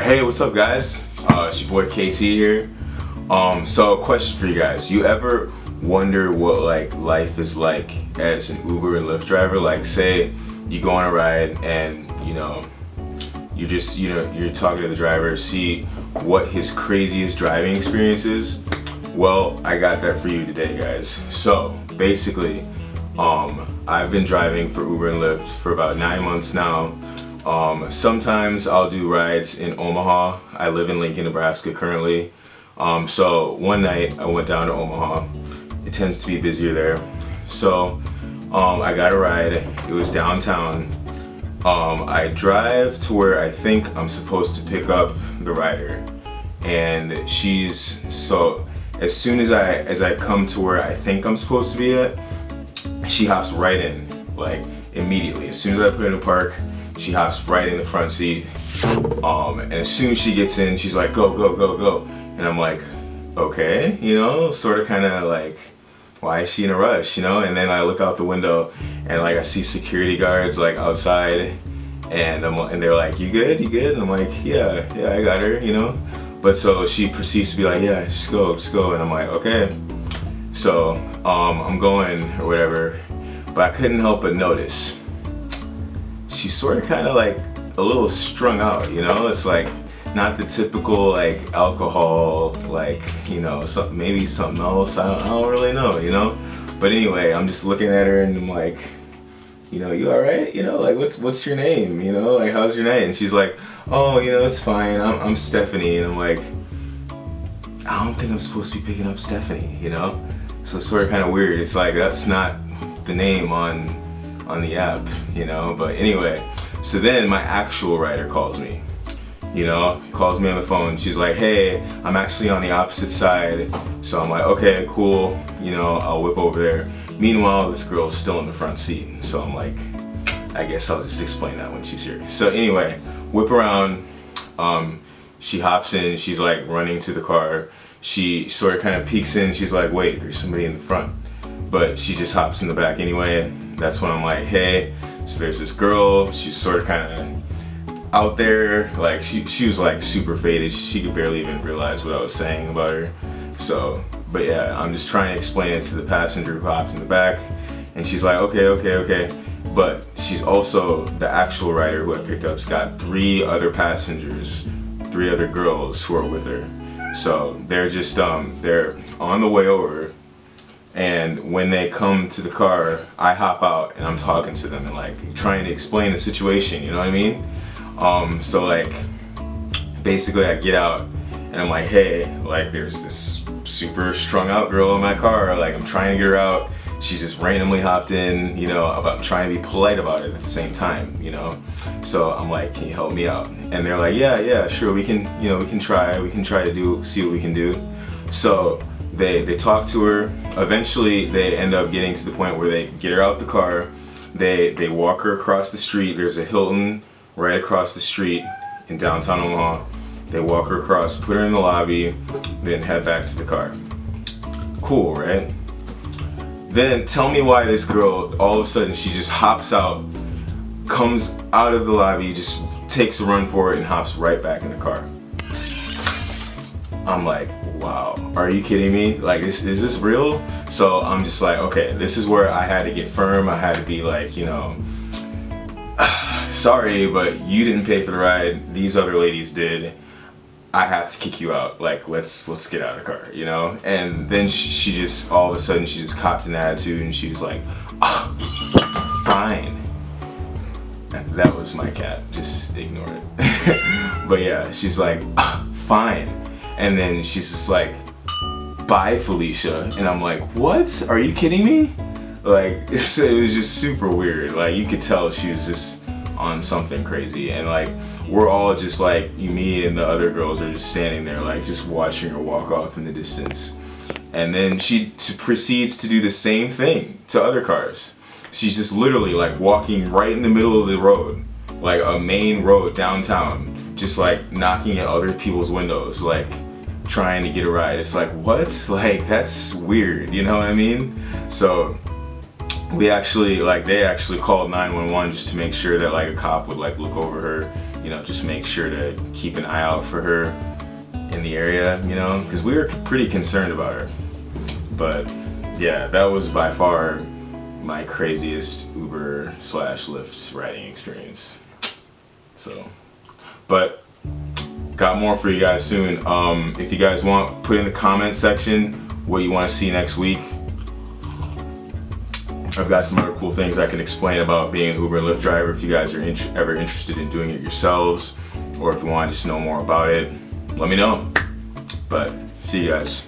Hey, what's up, guys? It's your boy KT here. So question for you guys. You ever wonder what like life is like as an Uber and Lyft driver? Like, say you go on a ride and you're talking to the driver, see what his craziest driving experience is. Well, I got that for you today, guys. So basically, I've been driving for Uber and Lyft for about 9 months now. Sometimes I'll do rides in Omaha. I live in Lincoln, Nebraska currently. So one night I went down to Omaha. It tends to be busier there. So I got a ride. It was downtown. I drive to where I think I'm supposed to pick up the rider. And so as soon as I come to where I think I'm supposed to be at, she hops right in, like immediately. As soon as I put her in the park, she hops right in the front seat. And as soon as she gets in, she's like, go, go, go, go. And I'm like, okay, sort of kind of like, why is she in a rush, And then I look out the window and like I see security guards like outside, and they're like, you good? You good? And I'm like, yeah, I got her, But so she proceeds to be like, yeah, just go. And I'm like, okay. So I'm going or whatever, but I couldn't help but notice she's sort of kind of like a little strung out, It's like not the typical like alcohol, like, maybe something else. I don't really know, But anyway, I'm just looking at her and I'm like, you all right? Like what's your name? Like how's your night? And she's like, oh, it's fine. I'm Stephanie. And I'm like, I don't think I'm supposed to be picking up Stephanie, So it's sort of kind of weird. It's like that's not the name on the app, But anyway, so then my actual rider calls me. Calls me on the phone. She's like, hey, I'm actually on the opposite side. So I'm like, okay, cool. I'll whip over there. Meanwhile, this girl's still in the front seat. So I'm like, I guess I'll just explain that when she's here. So anyway, whip around. She hops in. She's like running to the car. She sort of kind of peeks in. She's like, wait, there's somebody in the front. But she just hops in the back anyway. That's when I'm like, hey, so there's this girl. She's sort of kind of out there, like she was like super faded. She could barely even realize what I was saying about her. So, but yeah, I'm just trying to explain it to the passenger who hopped in the back, and she's like, okay. But she's also the actual rider who I picked up's got 3 other passengers, 3 other girls who are with her. So they're just they're on the way over, and when they come to the car, I hop out and I'm talking to them and like trying to explain the situation. You know what I mean? So like, basically I get out and I'm like, hey, like there's this super strung out girl in my car, like I'm trying to get her out. She just randomly hopped in, I'm trying to be polite about it at the same time, So I'm like, can you help me out? And they're like, yeah, sure, we can try to see what we can do. So they talk to her. Eventually they end up getting to the point where they get her out the car. They walk her across the street. There's a Hilton right across the street in downtown Omaha. They walk her across, put her in the lobby, then head back to the car. Cool, right? Then tell me why this girl, all of a sudden, she just hops out, comes out of the lobby, just takes a run for it and hops right back in the car. I'm like, wow, are you kidding me? Like, is this real? So I'm just like, okay, this is where I had to get firm. I had to be like, sorry, but you didn't pay for the ride. These other ladies did. I have to kick you out. Like, let's get out of the car, And then she just, all of a sudden, she just copped an attitude and she was like, oh, fine. That was my cat. Just ignore it. But yeah, she's like, oh, fine. And then she's just like, bye, Felicia. And I'm like, what? Are you kidding me? Like, it was just super weird. Like, you could tell she was just on something crazy. And like, we're all just like, me and the other girls are just standing there, like, just watching her walk off in the distance. And then she proceeds to do the same thing to other cars. She's just literally like walking right in the middle of the road, like a main road downtown, just like knocking at other people's windows, like trying to get a ride. It's like, what? Like, that's weird, you know what I mean? So they actually called 911 just to make sure that like a cop would like look over her you know, just make sure to keep an eye out for her in the area, you know, because we were pretty concerned about her. But yeah, that was by far my craziest Uber / Lyft riding experience. So, but got more for you guys soon. If you guys want, put in the comment section what you want to see next week. I've got some other cool things I can explain about being an Uber and Lyft driver if you guys are ever interested in doing it yourselves, or if you want to just know more about it, let me know. But see you guys.